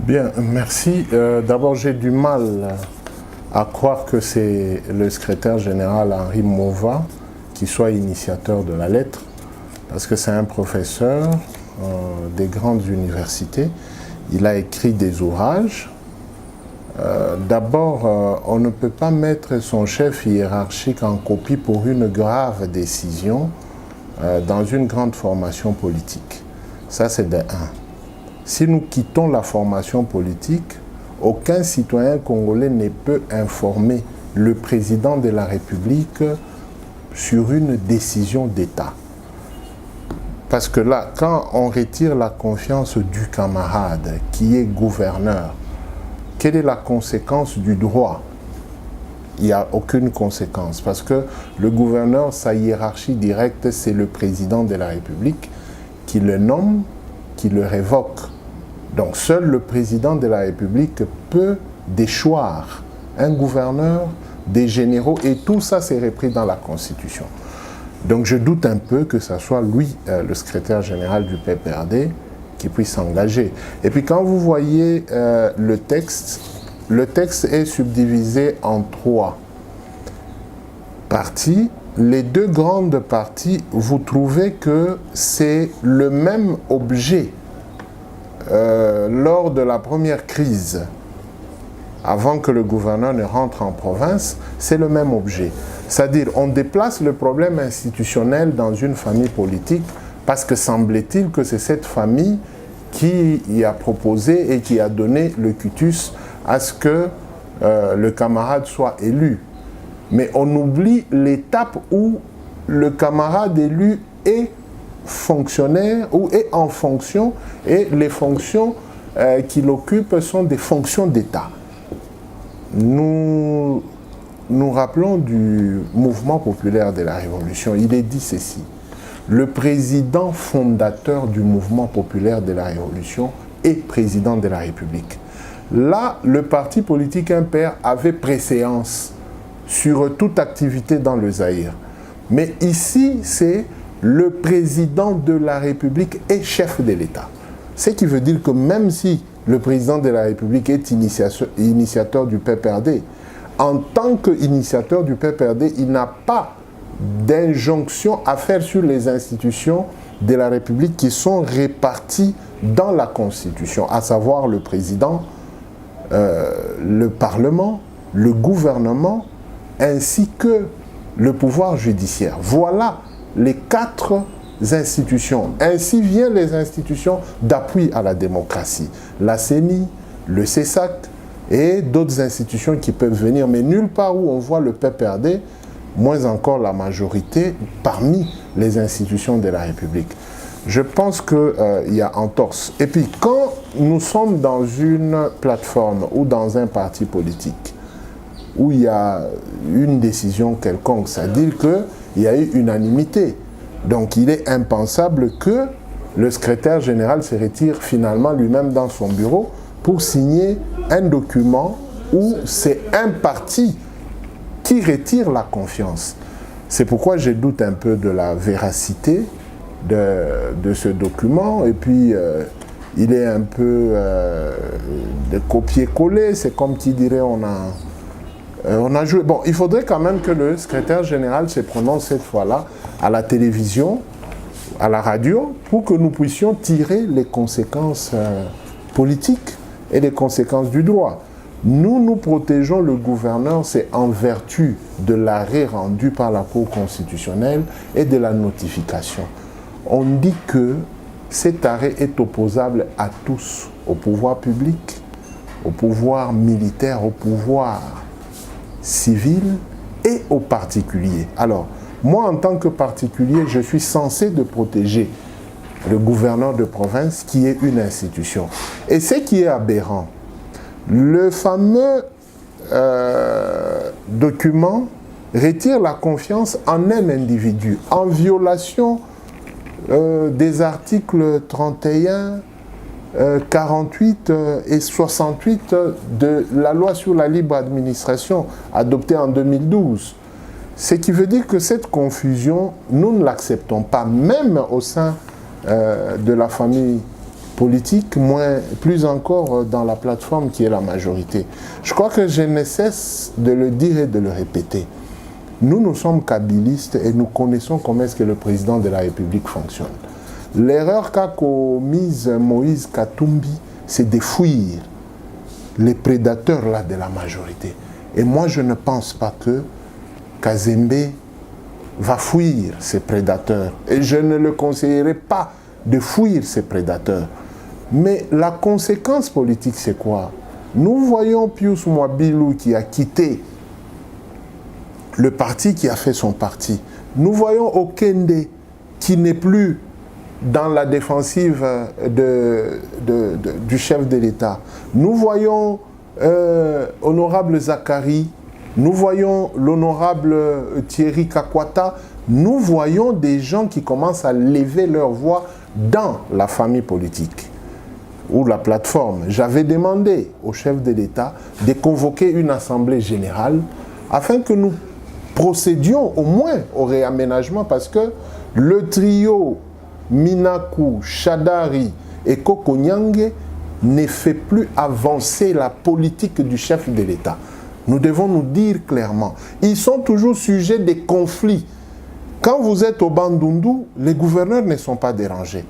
Bien, merci. D'abord, j'ai du mal à croire que c'est le secrétaire général Henri Mova qui soit initiateur de la lettre, parce que c'est un professeur des grandes universités. Il a écrit des ouvrages. D'abord, on ne peut pas mettre son chef hiérarchique en copie pour une grave décision dans une grande formation politique. Ça, c'est de un. Si nous quittons la formation politique, aucun citoyen congolais ne peut informer le président de la République sur une décision d'État. Parce que là, quand on retire la confiance du camarade qui est gouverneur, quelle est la conséquence du droit? Il n'y a aucune conséquence. Parce que le gouverneur, sa hiérarchie directe, c'est le président de la République qui le nomme, qui le révoque. Donc seul le président de la République peut déchoir un gouverneur, des généraux, et tout ça c'est repris dans la Constitution. Donc je doute un peu que ce soit lui, le secrétaire général du PPRD, qui puisse s'engager. Et puis quand vous voyez le texte est subdivisé en 3 parties. Les 2 grandes parties, vous trouvez que c'est le même objet. Lors de la première crise, avant que le gouverneur ne rentre en province, c'est le même objet. C'est-à-dire, on déplace le problème institutionnel dans une famille politique parce que semble-t-il que c'est cette famille qui y a proposé et qui a donné le cutus à ce que le camarade soit élu. Mais on oublie l'étape où le camarade élu est fonctionnaire ou est en fonction, et les fonctions qu'il occupe sont des fonctions d'État. Nous rappelons du mouvement populaire de la Révolution. Il est dit ceci: le président fondateur du mouvement populaire de la Révolution est président de la République. Là, le parti politique impair avait préséance sur toute activité dans le Zaïre. Mais ici, c'est le président de la République est chef de l'État. Ce qui veut dire que même si le président de la République est initiateur du PPRD, en tant qu'initiateur du PPRD, il n'a pas d'injonction à faire sur les institutions de la République qui sont réparties dans la Constitution, à savoir le président, le Parlement, le gouvernement, ainsi que le pouvoir judiciaire. Voilà les 4 institutions. Ainsi viennent les institutions d'appui à la démocratie. La CENI, le CESAC et d'autres institutions qui peuvent venir, mais nulle part où on voit le PPRD, moins encore la majorité parmi les institutions de la République. Je pense qu'il y a entorse. Et puis quand nous sommes dans une plateforme ou dans un parti politique où il y a une décision quelconque, c'est-à-dire qu'il y a eu unanimité. Donc il est impensable que le secrétaire général se retire finalement lui-même dans son bureau pour signer un document où c'est un parti qui retire la confiance. C'est pourquoi je doute un peu de la véracité de ce document. Et puis il est un peu de copier-coller. C'est comme qui dirait on a joué. Bon, il faudrait quand même que le secrétaire général se prononce cette fois-là à la télévision, à la radio, pour que nous puissions tirer les conséquences politiques et les conséquences du droit. Nous protégeons le gouverneur, c'est en vertu de l'arrêt rendu par la Cour constitutionnelle et de la notification. On dit que cet arrêt est opposable à tous, au pouvoir public, au pouvoir militaire, au pouvoir civil et aux particuliers. Alors, moi, en tant que particulier, je suis censé de protéger le gouverneur de province qui est une institution. Et ce qui est aberrant, le fameux document retire la confiance en un individu, en violation des articles 31, 48 et 68 de la loi sur la libre administration adoptée en 2012. Ce qui veut dire que cette confusion, nous ne l'acceptons pas, même au sein de la famille politique, plus encore dans la plateforme qui est la majorité. Je crois que je ne cesse de le dire et de le répéter. Nous sommes kabylistes et nous connaissons comment est-ce que le président de la République fonctionne. L'erreur qu'a commise Moïse Katumbi, c'est de fuir les prédateurs là de la majorité. Et moi, je ne pense pas que Kazembe va fuir ces prédateurs. Et je ne le conseillerais pas de fuir ces prédateurs. Mais la conséquence politique, c'est quoi? Nous voyons Pius Mwabilou qui a quitté le parti, qui a fait son parti. Nous voyons Okende qui n'est plus dans la défensive du chef de l'État. Nous voyons Honorable Zakari, nous voyons l'honorable Thierry Kakwata, nous voyons des gens qui commencent à lever leur voix dans la famille politique ou la plateforme. J'avais demandé au chef de l'État de convoquer une assemblée générale afin que nous procédions au moins au réaménagement, parce que le trio Minaku, Shadari et Koko Nyange ne fait plus avancer la politique du chef de l'État. Nous devons nous dire clairement, ils sont toujours sujets des conflits. Quand vous êtes au Bandundu, les gouverneurs ne sont pas dérangés.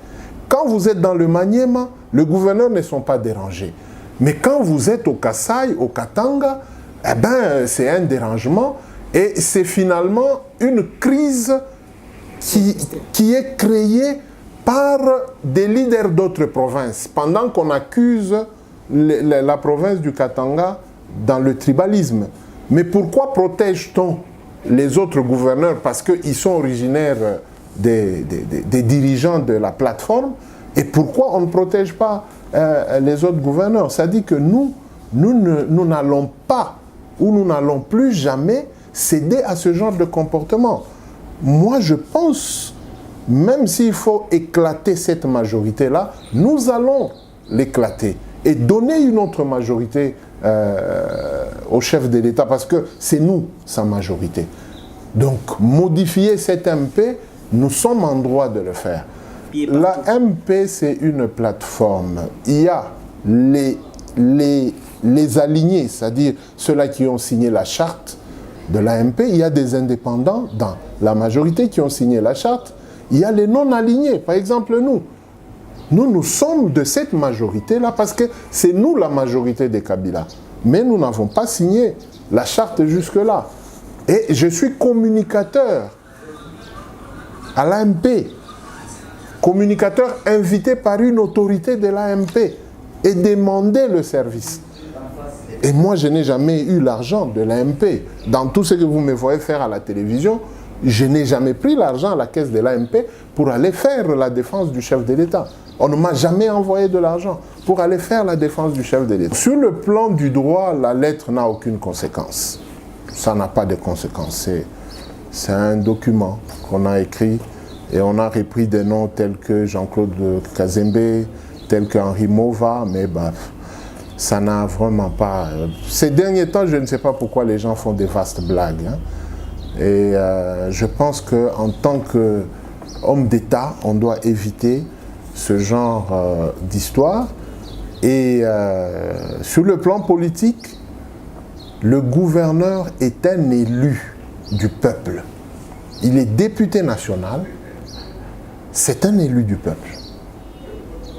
Quand vous êtes dans le Maniema, les gouverneurs ne sont pas dérangés. Mais quand vous êtes au Kasaï, au Katanga, eh ben, c'est un dérangement et c'est finalement une crise qui est créée par des leaders d'autres provinces, pendant qu'on accuse la province du Katanga dans le tribalisme. Mais pourquoi protège-t-on les autres gouverneurs? Parce qu'ils sont originaires des dirigeants de la plateforme. Et pourquoi on ne protège pas les autres gouverneurs? Ça dit que nous n'allons pas, ou nous n'allons plus jamais céder à ce genre de comportement. Moi, je pense, même s'il faut éclater cette majorité-là, nous allons l'éclater et donner une autre majorité au chef de l'État, parce que c'est nous, sa majorité. Donc, modifier cette MP, nous sommes en droit de le faire. La MP, c'est une plateforme. Il y a les alignés, c'est-à-dire ceux-là qui ont signé la charte de la MP. Il y a des indépendants dans la majorité qui ont signé la charte. Il y a les non-alignés. Par exemple, nous sommes de cette majorité-là parce que c'est nous la majorité des Kabila. Mais nous n'avons pas signé la charte jusque-là. Et je suis communicateur à l'AMP, communicateur invité par une autorité de l'AMP et demandé le service. Et moi, je n'ai jamais eu l'argent de l'AMP. Dans tout ce que vous me voyez faire à la télévision, je n'ai jamais pris l'argent à la caisse de l'AMP pour aller faire la défense du chef de l'État. On ne m'a jamais envoyé de l'argent pour aller faire la défense du chef de l'État. Sur le plan du droit, la lettre n'a aucune conséquence. Ça n'a pas de conséquence. C'est un document qu'on a écrit et on a repris des noms tels que Jean-Claude Kazembe, tels que Henri Mova, mais bah, ça n'a vraiment pas... Ces derniers temps, je ne sais pas pourquoi les gens font des vastes blagues. Hein. Et je pense qu'en tant qu'homme d'État, on doit éviter ce genre d'histoire. Et sur le plan politique, le gouverneur est un élu du peuple. Il est député national, c'est un élu du peuple.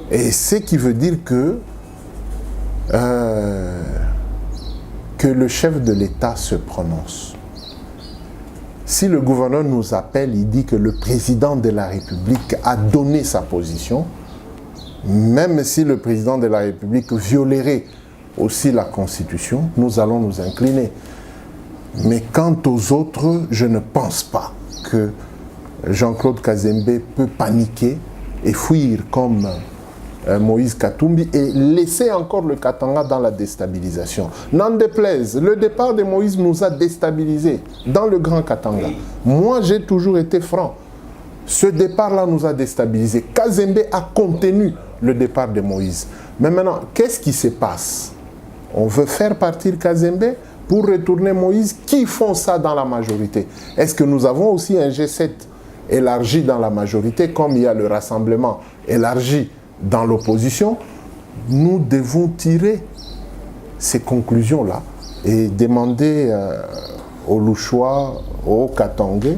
Et ce qui veut dire que le chef de l'État se prononce. Si le gouverneur nous appelle, il dit que le président de la République a donné sa position, même si le président de la République violerait aussi la Constitution, nous allons nous incliner. Mais quant aux autres, je ne pense pas que Jean-Claude Kazembe peut paniquer et fuir comme Moïse Katumbi et laisser encore le Katanga dans la déstabilisation. N'en déplaise, le départ de Moïse nous a déstabilisés dans le Grand Katanga. Moi, j'ai toujours été franc. Ce départ-là nous a déstabilisés. Kazembe a contenu le départ de Moïse. Mais maintenant, qu'est-ce qui se passe? On veut faire partir Kazembe pour retourner Moïse. Qui font ça dans la majorité? Est-ce que nous avons aussi un G7 élargi dans la majorité, comme il y a le rassemblement élargi dans l'opposition, nous devons tirer ces conclusions-là et demander aux Louchois, aux Katangais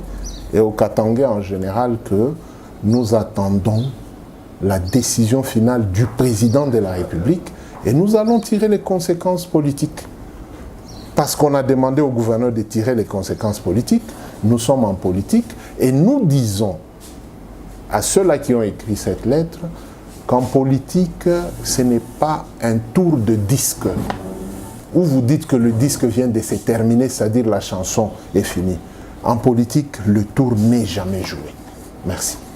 et aux Katangais en général que nous attendons la décision finale du président de la République et nous allons tirer les conséquences politiques. Parce qu'on a demandé au gouverneur de tirer les conséquences politiques, nous sommes en politique et nous disons à ceux-là qui ont écrit cette lettre qu'en politique, ce n'est pas un tour de disque où vous dites que le disque vient de se terminer, c'est-à-dire la chanson est finie. En politique, le tour n'est jamais joué. Merci.